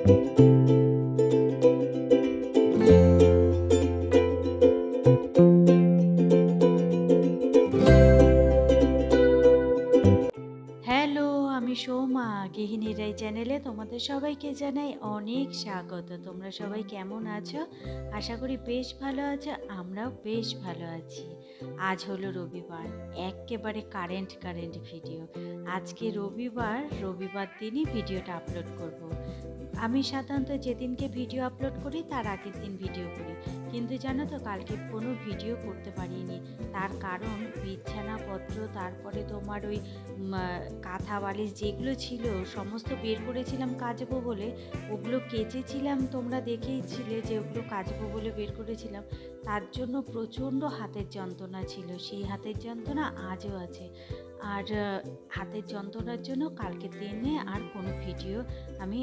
Hello, আমি সৌমা। গৃহিণীর এই চ্যানেলে তোমাদের সবাইকে জানাই অনেক স্বাগত। তোমরা সবাই কেমন আছো? আশা করি বেশ ভালো আছো। আমরাও বেশ ভালো আছি। আজ হলো রবিবার, এক্কেবারে কারেন্ট ভিডিও। আজকে রবিবার দিনই ভিডিওটা আপলোড করব। আমি সাধারণত যেদিনকে ভিডিও আপলোড করি তার আগের দিন ভিডিও করি, কিন্তু জানো তো কালকে কোনো ভিডিও করতে পারিনি। তার কারণ বিছানাপত্র, তারপরে তোমার ওই কাঁথা বালিশ যেগুলো ছিল সমস্ত বের করেছিলাম কাচবো বলে, ওগুলো কেচেছিলাম, তোমরা দেখেইছিলে যে ওগুলো কাচবো বলে বের করেছিলাম। তার জন্য প্রচণ্ড হাতের যন্ত্রণা ছিল, সেই হাতের যন্ত্রণা আজও আছে। আর হাতের যন্ত্রণার জন্য কালকের দিনে আর কোনো ভিডিও আমি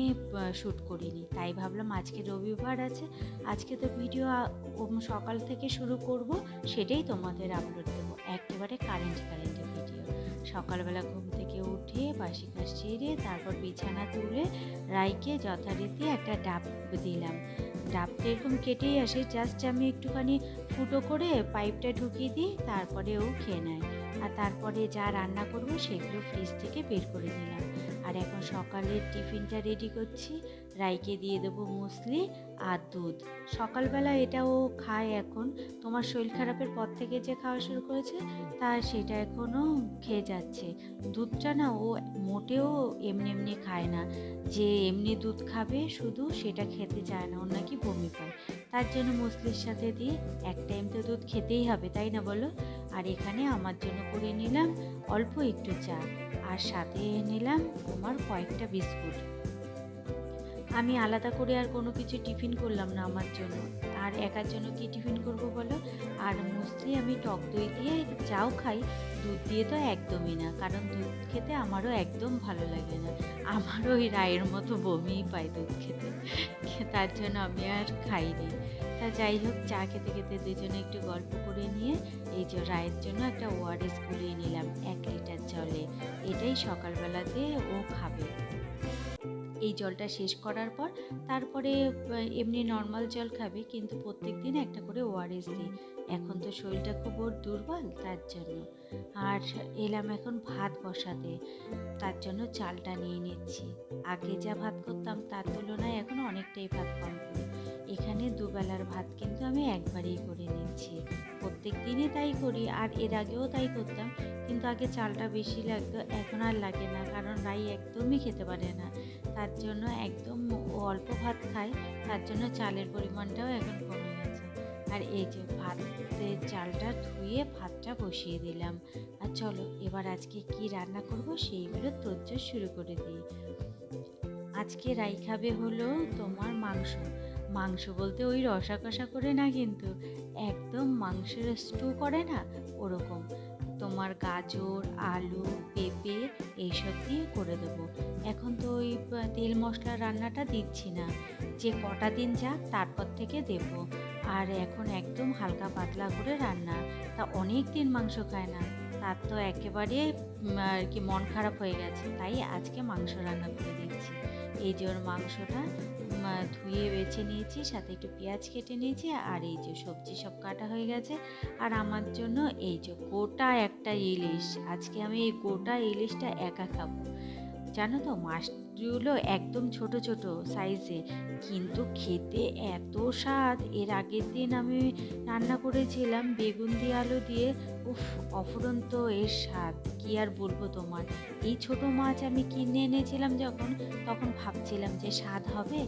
শ্যুট করিনি। তাই ভাবলাম আজকে রবিবার আছে, আজকে তো ভিডিও সকাল থেকে শুরু করব, সেটাই তোমাদের আপলোড দেবো। একেবারে কারেন্ট ভিডিও। সকালবেলা ঘুম থেকে উঠে বাসি কাজ সেরে তারপর বিছানা তুলে রাইকে যথারীতি একটা ডাব দিলাম। ডাবটা এরকম কেটেই আসে, জাস্ট আমি একটুখানি ফুটো করে পাইপটা ঢুকিয়ে দিই, তারপরে ও খেয়ে নেয়। আর তারপরে যা রান্না করব সেগুলো ফ্রিজ থেকে বের করে দিলাম। আর এখন সকালের টিফিনটা রেডি করছি। রাইকে দিয়ে দেবো মুসলি আর দুধ। সকালবেলা এটাও খায় এখন, তোমার শরীর খারাপের পর থেকে যে খাওয়া শুরু করেছে তা সেটা এখনও খেয়ে যাচ্ছে। দুধটা না ও মোটেও এমনি খায় না, যে এমনি দুধ খাবে শুধু সেটা খেতে চায় না, ওর নাকি বমি পায়। তার জন্য মুসলির সাথে দিয়ে এক টাইম তো দুধ খেতেই হবে, তাই না বলো? আর এখানে আমার জন্য করে নিলাম অল্প একটু চা, আর সাথে নিলাম তোমার কয়েকটা বিস্কুট। আমি আলাদা করে আর কোনো কিছু টিফিন করলাম না আমার জন্য। আর একার জন্য কি টিফিন করব বলো? আর মোস্টলি আমি টক দই দিয়ে চাও খাই, দুধ দিয়ে তো একদমই না, কারণ দুধ খেতে আমারও একদম ভালো লাগে না। আমারও ওই রায়ের মতো বমিই পায় দুধ খেতে, তার জন্য আমি আর খাইনি। তা যাই হোক, চা খেতে খেতে দুজনে একটু গল্প করে নিয়ে এই যে রায়ের জন্য একটা ওআরএস গুলিয়ে নিলাম 1 লিটার জলে। এটাই সকালবেলাতে ও খাবে। এই জলটা শেষ করার পর তারপরে এমনি নর্মাল জল খাবে, কিন্তু প্রত্যেক দিন একটা করে ওআরএস দিই। এখন তো শরীরটা খুব ওর দুর্বল, তার জন্য। আর এলাম এখন ভাত বসাতে, তার জন্য চালটা নিয়ে নিচ্ছি। আগে যা ভাত করতাম তার তুলনায় এখন অনেকটাই ভাত কম করি। এখানে দুবেলার ভাত কিন্তু আমি একবারেই করে নিচ্ছি, প্রত্যেক দিনই তাই করি, আর এর আগেও তাই করতাম। কিন্তু আগে চালটা বেশি লাগতো, এখন আর লাগে না, কারণ রাই একদমই খেতে পারে না। তার জন্য একদম ও অল্প ভাত খায়, তার জন্য চালের পরিমাণটাও এখন কমে গেছে। আর এই যে ভাতের চালটা ধুয়ে ভাতটা বসিয়ে দিলাম। আর চলো এবার আজকে কি রান্না করব সেইগুলো তোড়জোড় শুরু করে দিই। আজকে রাই খাবে হলো তোমার মাংস বলতে ওই রসা কষা করে না, কিন্তু একদম মাংসের স্টু করে না ওরকম। তোমার গাজর, আলু, পেঁপে এইসব দিয়ে করে দেবো। এখন তো ওই তেল মশলা রান্নাটা দিচ্ছি না, যে কটা দিন যাক তারপর থেকে দেব। আর এখন একদম হালকা পাতলা করে রান্না। তা অনেক দিন মাংস খায় না, তার তো একেবারে আর কি মন খারাপ হয়ে গেছে, তাই আজকে মাংস রান্না করে দিচ্ছি। এই যে ওর মাংসটা ধুয়ে বেছে নিয়েছি, সাথে একটু পেঁয়াজ কেটে নিয়েছি, আর এই যে সবজি সব কাটা হয়ে গেছে। আর আমার জন্য এই যে গোটা একটা ইলিশ, আজকে আমি এই গোটা ইলিশটা একা খাবো। জানো তো মাছগুলো একদম ছোট ছোট সাইজে, কিন্তু খেতে এত স্বাদ। এর আগের দিন আমি রান্না করেছিলাম বেগুন দিয়ে আলু দিয়ে, উফ, অফুরন্ত এর স্বাদ, কি আর বলবো তোমার। এই ছোট মাছ আমি কিনে এনেছিলাম যখন, তখন ভাবছিলাম যে স্বাদ হবে,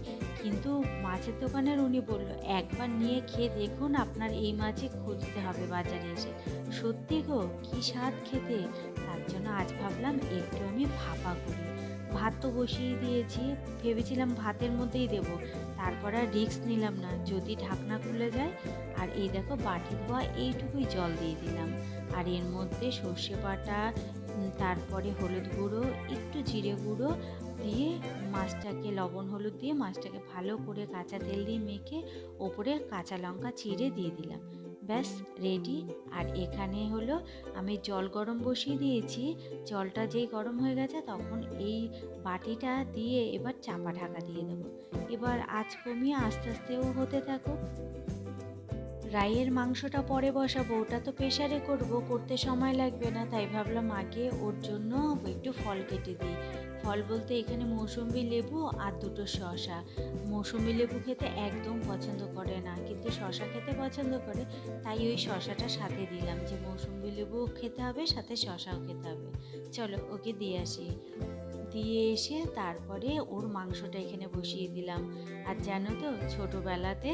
কিন্তু মাছের দোকানের উনি বলল একবার নিয়ে খেয়ে দেখুন, আপনার এই মাছই খুঁজতে হবে বাজারে এসে। সত্যি গো, কি স্বাদ খেতে। তার জন্য আজ ভাবলাম একটু আমি ভাপা করি। ভাত তো বসিয়ে দিয়েছি, ভেবেছিলাম ভাতের মধ্যেই দেব, তারপর আর রিস্ক নিলাম না যদি ঢাকনা খুলে যায়। আর এই দেখো বাটি ধোয়া এইটুকুই জল দিয়ে দিলাম, আর এর মধ্যে সর্ষে বাটা, তারপরে হলুদ গুঁড়ো, একটু জিরে গুঁড়ো দিয়ে মাছটাকে লবণ হলুদ দিয়ে মাছটাকে ভালো করে কাঁচা তেল দিয়ে মেখে ওপরে কাঁচা লঙ্কা চিড়ে দিয়ে দিলাম। ব্যাস রেডি। আর এখানে হলো আমি জল গরম বসিয়ে দিয়েছি। জলটা যেই গরম হয়ে গেছে তখন এই বাটিটা দিয়ে এবার চাপা ঢাকা দিয়ে দেবো। এবার আঁচ কমিয়ে আস্তে আস্তেও হতে থাকুক। রাইয়ের মাংসটা পরে বসাবো, ওটা তো প্রেশারে করতে সময় লাগবে না, তাই ভাবলাম আগে ওর জন্য একটু ফল কেটে দিই। ফল বলতে এখানে মৌসুম্বি লেবু আর দুটো শসা। মৌসুম্বি লেবু খেতে একদম পছন্দ করে না, কিন্তু শসা খেতে পছন্দ করে, তাই ওই শসাটা সাথে দিলাম, যে মৌসুম্বি লেবু খেতে হবে সাথে শসাও খেতে হবে। চলো ওকে দিয়ে আসি। দিয়ে এসে তারপরে ওর মাংসটা এখানে বসিয়ে দিলাম। আর জানো তো, ছোটোবেলাতে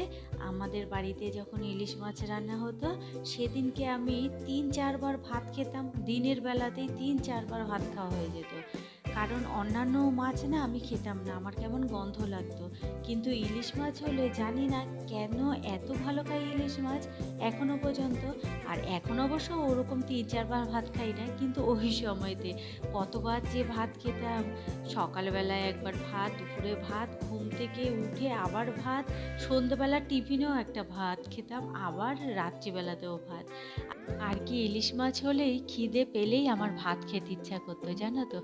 আমাদের বাড়িতে যখন ইলিশ মাছ রান্না হতো, সেদিনকে আমি 3-4 বার ভাত খেতাম। দিনের বেলাতেই 3-4 বার ভাত খাওয়া হয়ে যেত। কারণ অন্যান্য মাছ না আমি খেতাম না, আমার কেমন গন্ধ লাগতো। কিন্তু ইলিশ মাছ হলে জানি না কেন এত ভালো খাই ইলিশ মাছ এখনো পর্যন্ত। আর এখন অবশ্য ওরকম 3-4 বার ভাত খাই না, কিন্তু ওই সময়তে কতবার যে ভাত খেতাম। সকালবেলায় একবার ভাত, দুপুরে ভাত, ঘুম থেকে উঠে আবার ভাত, সন্ধ্যেবেলা টিফিনেও একটা ভাত খেতাম, আবার রাত্রিবেলাতেও ভাত। আর কি ইলিশ মাছ হলেই খিদে পেলেই আমার ভাত খেতে ইচ্ছা করতো, জানো তো।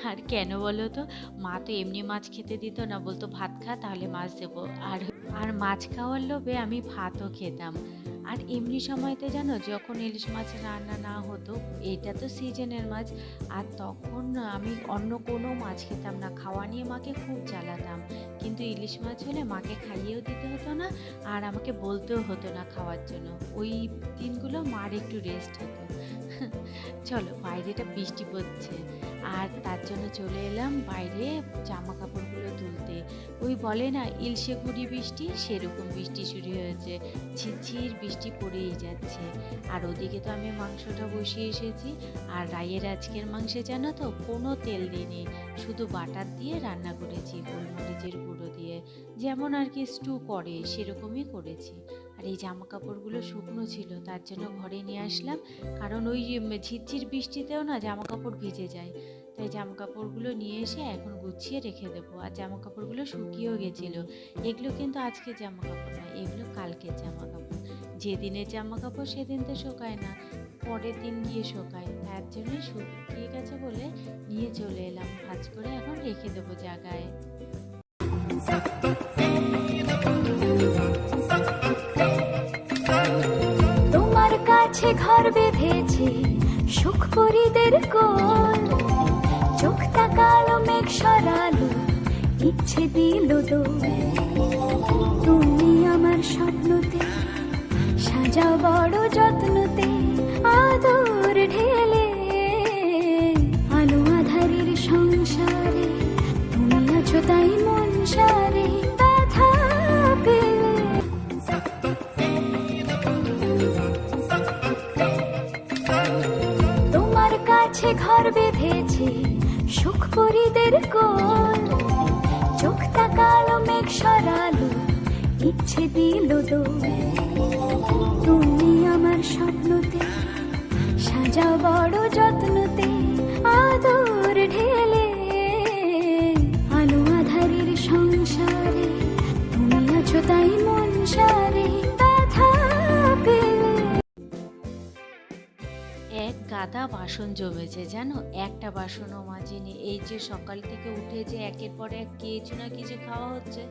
আর কেন বলো তো, মা তো এমনি মাছ খেতে দিত না, বলতো ভাত খা তাহলে মাছ দেবো। আর আর মাছ খাওয়ার লোভে আমি ভাতও খেতাম। আর এমনি সময়তে জানো, যখন ইলিশ মাছ রান্না না হতো, এটা তো সিজনের মাছ, আর তখন আমি অন্য কোনো মাছ খেতাম না, খাওয়া নিয়ে মাকে খুব জ্বালাতাম। কিন্তু ইলিশ মাছ হলে মাকে খাইয়েও দিতে হতো না, আর আমাকে বলতেও হতো না খাওয়ার জন্য। ওই দিনগুলো মার একটু রেস্ট হতো। চলো, বাইরেটা বৃষ্টি পড়ছে, আর তার জন্য চলে এলাম বাইরে জামা কাপড়গুলো তুলতে। ওই বলে না ইলশে গুড়ি বৃষ্টি, সেরকম বৃষ্টি শুরু হয়েছে। ঝিরঝির বৃষ্টি পড়েই যাচ্ছে। আর ওদিকে তো আমি মাংসটা বসিয়ে এসেছি। আর রাইয়ের আজকের মাংসে জানো তো, কোনো তেল দিইনি, শুধু বাটার দিয়ে রান্না করেছি, গোলমরিচের গুঁড়ো দিয়ে, যেমন আর কি স্টু করে সেরকমই করেছি। আর এই জামা কাপড়গুলো শুকনো ছিল, তার জন্য ঘরে নিয়ে আসলাম, কারণ ওই ঝিরঝির বৃষ্টিতেও না জামা কাপড় ভিজে যায়। তাই জামা কাপড়গুলো নিয়ে এসে এখন গুছিয়ে রেখে দেবো। আর জামা কাপড়গুলো শুকিয়েও গেছিলো। এগুলো কিন্তু আজকে জামা কাপড় না, এগুলো কালকের জামা কাপড়। যেদিনের জামা কাপড় সেদিন তো শোকায় না, পরের দিন গিয়ে শোকায়, তার জন্যই শুকিয়ে গেছে বলে নিয়ে চলে এলাম, ভাঁজ করে এখন রেখে দেবো জায়গায়। তোমার কাছে ঘর বেঁধেছি সুখ পরিদের কোল, চোখ তাকালো মেঘ সরালো, ইচ্ছে দিল দোল। তুমি আমার স্বপ্নতে সাজাও বড় যত্নতে, আদর ঢেলে আলো আধারের সংসারে। তুমি আছো তাই মন সারে, ব্যথা পেলে তোমার কাছে ঘর বেঁধেছি সুখ পরিদের কোল, চোখ তাকালো মেঘ সরালো, ইচ্ছে দিল দোল। তুমি আমার স্বপ্নতে সাজাও বড় যত্নতে, আদর ঢেলে আলো আধারের সংসারে। তুমি আছো তাই মন সারে, ব্যথা পেলে এক গাদা বাসন জমেছে জানো, একটা বাসনও মাজেনি। এই যে সকাল থেকে উঠে যে একের পর এক কিছু না কিছু খাওয়া হচ্ছে,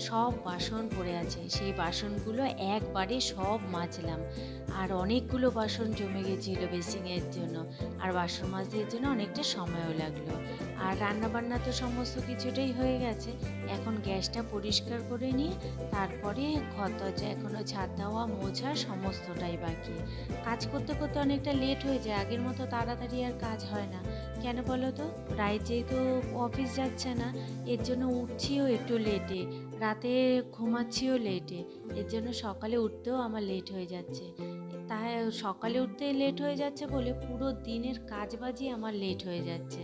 সব বাসন পড়ে আছে। সেই বাসনগুলো একবারে সব মাজলাম। আর অনেকগুলো বাসন জমে গেছিলো বেসিংয়ের জন্য, আর বাসন মাজতে জন্য অনেকটা সময়ও লাগলো। আর রান্নাবান্না তো সমস্ত কিছুটাই হয়ে গেছে। এখন গ্যাসটা পরিষ্কার করে নিয়ে তারপরে ঘর দরজা এখনো ঝাঁট দেওয়া, মোছা সমস্তটাই বাকি। কাজ করতে করতে অনেকটা লেট হয়ে যায়, আগের মতো তাড়াতাড়ি আর কাজ হয় না। কেন বলো তো, রায় যেহেতু অফিস যাচ্ছে না, এর জন্য উঠছিও একটু লেটে, রাতে ঘুমাচ্ছিও লেটে, এর জন্য সকালে উঠতেও আমার লেট হয়ে যাচ্ছে। তাই সকালে উঠতে লেট হয়ে যাচ্ছে বলে পুরো দিনের কাজবাজি আমার লেট হয়ে যাচ্ছে।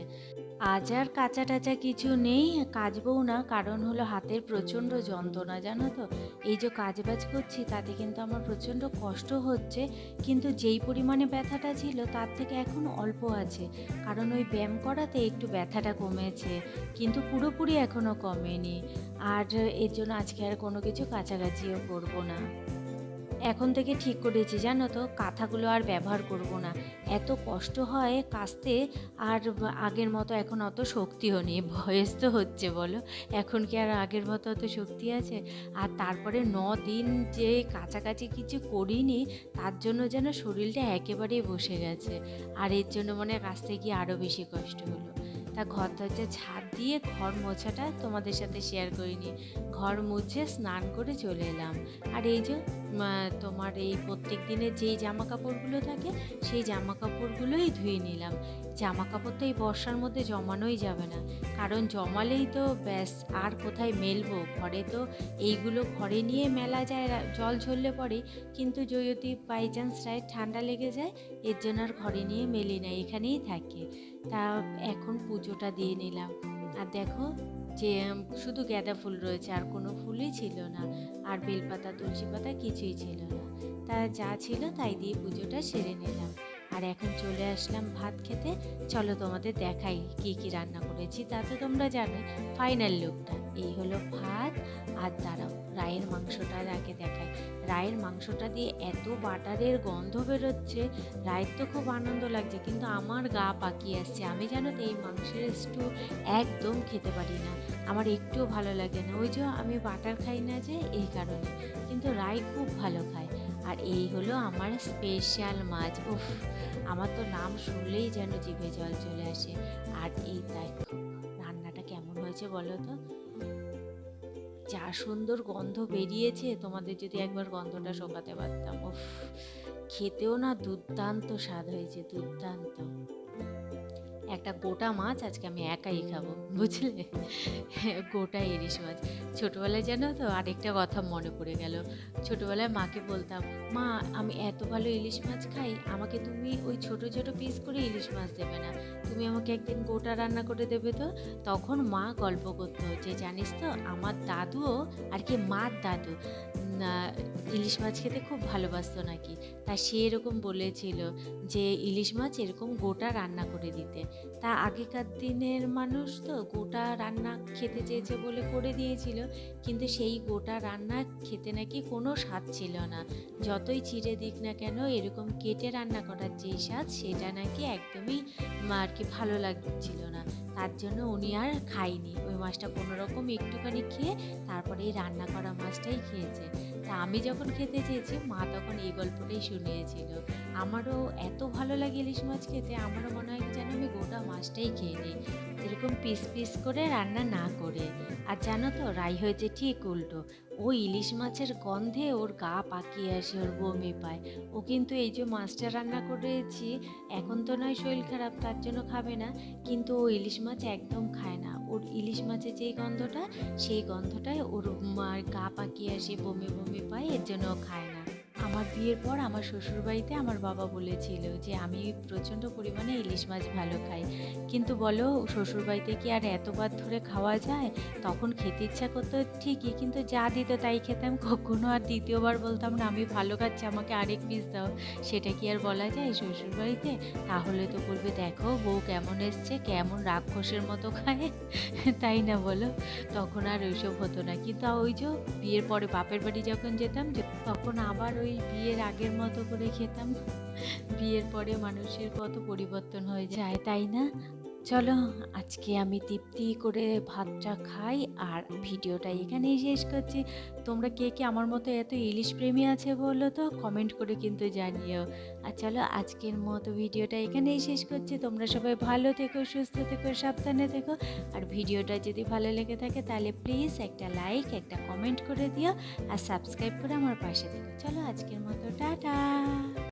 আজ আর কাঁচা টাচা কিছু নেই, কাচবও না, কারণ হলো হাতের প্রচণ্ড যন্ত্রণা জানো তো। এই যে কাজবাজ করছি তাতে কিন্তু আমার প্রচণ্ড কষ্ট হচ্ছে, কিন্তু যেই পরিমাণে ব্যথাটা ছিল তার থেকে এখন অল্প আছে, কারণ ওই ব্যায়াম করাতে একটু ব্যথাটা কমেছে, কিন্তু পুরোপুরি এখনও কমেনি। আর এর জন্য আজকে আর কোনো কিছু কাছাকাছিও করব না। এখন থেকে ঠিক করেছি জানো তো, কাঁথাগুলো আর ব্যবহার করব না। এত কষ্ট হয় কাচতে, আর আগের মতো এখন অত শক্তিও নেই, বয়স তো হচ্ছে বলো, এখন কি আর আগের মতো অত শক্তি আছে? আর তারপরে 9 দিন যে কাছাকাছি কিছু করিনি, তার জন্য যেন শরীরটা একেবারেই বসে গেছে, আর এর জন্য মনে হয় কাচতে গিয়ে আরও বেশি কষ্ট হলো। তা ঘর দরজা ঝাড় দিয়ে ঘর মোছাটা তোমাদের সাথে শেয়ার করিনি, ঘর মুছে স্নান করে চলে এলাম। আর এই যে তোমার এই প্রত্যেক দিনের যেই জামা কাপড়গুলো থাকে, সেই জামা কাপড়গুলোই ধুয়ে নিলাম। জামা কাপড় তো এই বর্ষার মধ্যে জমানোই যাবে না, কারণ জমালেই তো ব্যাস, আর কোথায় মেলবো? ঘরে তো এইগুলো ঘরে নিয়ে মেলা যায়, জল ঝরলে পরে, কিন্তু যদি বাই চান্স রায় ঠান্ডা লেগে যায়, এর জন্য আর ঘরে নিয়ে মেলি না, এখানেই থাকে। তা এখন পুজোটা দিয়ে নিলাম। আর দেখো যে শুধু গাঁদা ফুল রয়েছে, আর কোনো ফুলই ছিল না, আর বেলপাতা তুলসী পাতা কিছুই ছিল না। তা যা ছিল তাই দিয়ে পুজোটা সেরে নিলাম। আর এখন চলে আসলাম ভাত খেতে। চলো তোমাদের দেখাই কি কি রান্না করেছি, তা তো তোমরা জানো। ফাইনাল লুকটা এই হলো ভাত। আর দাঁড়াও, রায়ের মাংসটা আগে দেখাই। রায়ের মাংসটা দিয়ে এত বাটারের গন্ধ বেরোচ্ছে, রায়ের তো খুব আনন্দ লাগছে, কিন্তু আমার গা পাকিয়ে আসছে। আমি জানো তো এই মাংসের স্টু একদম খেতে পারি না, আমার একটুও ভালো লাগে না। ওই যে আমি বাটার খাই না যে, এই কারণে। কিন্তু রায় খুব ভালো খায়। আর এই হলো আমার স্পেশাল মাছ। উফ, আমার তো নাম শুনলেই যেন জিভে জল চলে আসে। আর এই দেখো রান্নাটা কেমন হয়েছে বলো তো, যা সুন্দর গন্ধ বেরিয়েছে, তোমাদের যদি একবার গন্ধটা শোকাতে পারতাম। উফ, খেতেও না দুর্দান্ত স্বাদ হয়েছে, দুর্দান্ত। একটা গোটা মাছ আজকে আমি একাই খাবো, বুঝলে? গোটা ইলিশ মাছ। ছোটোবেলায় জানো তো আরেকটা কথা মনে পড়ে গেল, ছোটোবেলায় মাকে বলতাম, মা আমি এত ভালো ইলিশ মাছ খাই, আমাকে তুমি ওই ছোট ছোট পিস করে ইলিশ মাছ দেবে না, তুমি আমাকে একদিন গোটা রান্না করে দেবে তো? তখন মা গল্প করতো যে জানিস তো আমার দাদুও, আর কি মার দাদু, ইলিশ মাছ খেতে খুব ভালোবাসতো নাকি। তা সে এরকম বলেছিল যে ইলিশ মাছ এরকম গোটা রান্না করে দিতে। তা আগেকার দিনের মানুষ তো গোটা রান্না খেতে চেয়েছে বলে করে দিয়েছিল, কিন্তু সেই গোটা রান্না খেতে নাকি কোনো স্বাদ ছিল না। যতই চিড়ে দিক না কেন, এরকম কেটে রান্না করার যেই স্বাদ, সেটা নাকি একদমই আর কি ভালো লাগছিল না। তার জন্য উনি আর খায়নি ওই মাছটা, কোনো রকম একটুখানি খেয়ে তারপরে এই রান্না করা মাছটাই খেয়েছে। তা আমি যখন খেতে চেয়েছি, মা তখন এই গল্পটাই শুনিয়েছিল। আমারও এত ভালো লাগে ইলিশ মাছ খেতে, আমারও মনে হয় যেন আমি গোটা মাছটাই খেয়ে নিই, এরকম পিস পিস করে রান্না না করে। আর জানো তো রাই হয়েছে ঠিক উল্টো, ও ইলিশ মাছের গন্ধে ওর গা পাকিয়ে আসে, ওর বমি পায়। ও কিন্তু এই যে মাছটা রান্না করেছি, এখন তো নয় শরীর খারাপ তার জন্য খাবে না, কিন্তু ও ইলিশ মাছ একদম খায় না। ওর ইলিশ মাছের যেই গন্ধটা, সেই গন্ধটায় ওর গা পাকিয়ে আসে, বমি বমি পায়, এর জন্য ও খায় না। আমার বিয়ের পর আমার শ্বশুরবাড়িতে আমার বাবা বলেছিল যে আমি প্রচণ্ড পরিমাণে ইলিশ মাছ ভালো খাই, কিন্তু বলো শ্বশুরবাড়িতে কি আর এতবার ধরে খাওয়া যায়? তখন খেতে ইচ্ছা করতো ঠিকই, কিন্তু যা দিত তাই খেতাম, কখনো আর দ্বিতীয়বার বলতাম না আমি ভালো খাচ্ছি আমাকে আরেক পিস দাও। সেটা কি আর বলা যায় শ্বশুরবাড়িতে? তাহলে তো বলবে দেখো বউ কেমন এসছে, কেমন রাক্ষসের মতো খায়, তাই না বলো? তখন আর ওইসব হতো না। কিন্তু ওই যে বিয়ের পরে বাপের বাড়ি যখন যেতাম, তখন আবার ওই বিয়ের আগের মতো করে খেতাম। বিয়ের পরে মানুষের কত পরিবর্তন হয়ে যায়, তাই না? চলো আজকে আমি তৃপ্তি করে ভাতটা খাই, আর ভিডিওটা এখানেই শেষ করছি। তোমরা কে কে আমার মতো এত ইলিশ প্রেমী আছে বলো তো, কমেন্ট করে কিন্তু জানিও। আর চলো আজকের মতো ভিডিওটা এখানেই শেষ করছি। তোমরা সবাই ভালো থেকো, সুস্থ থেকো, সাবধানে থেকো। আর ভিডিওটা যদি ভালো লেগে থাকে তাহলে প্লিজ একটা লাইক, একটা কমেন্ট করে দিও, আর সাবস্ক্রাইব করে আমার পাশে থেকো। চলো আজকের মতো টাটা।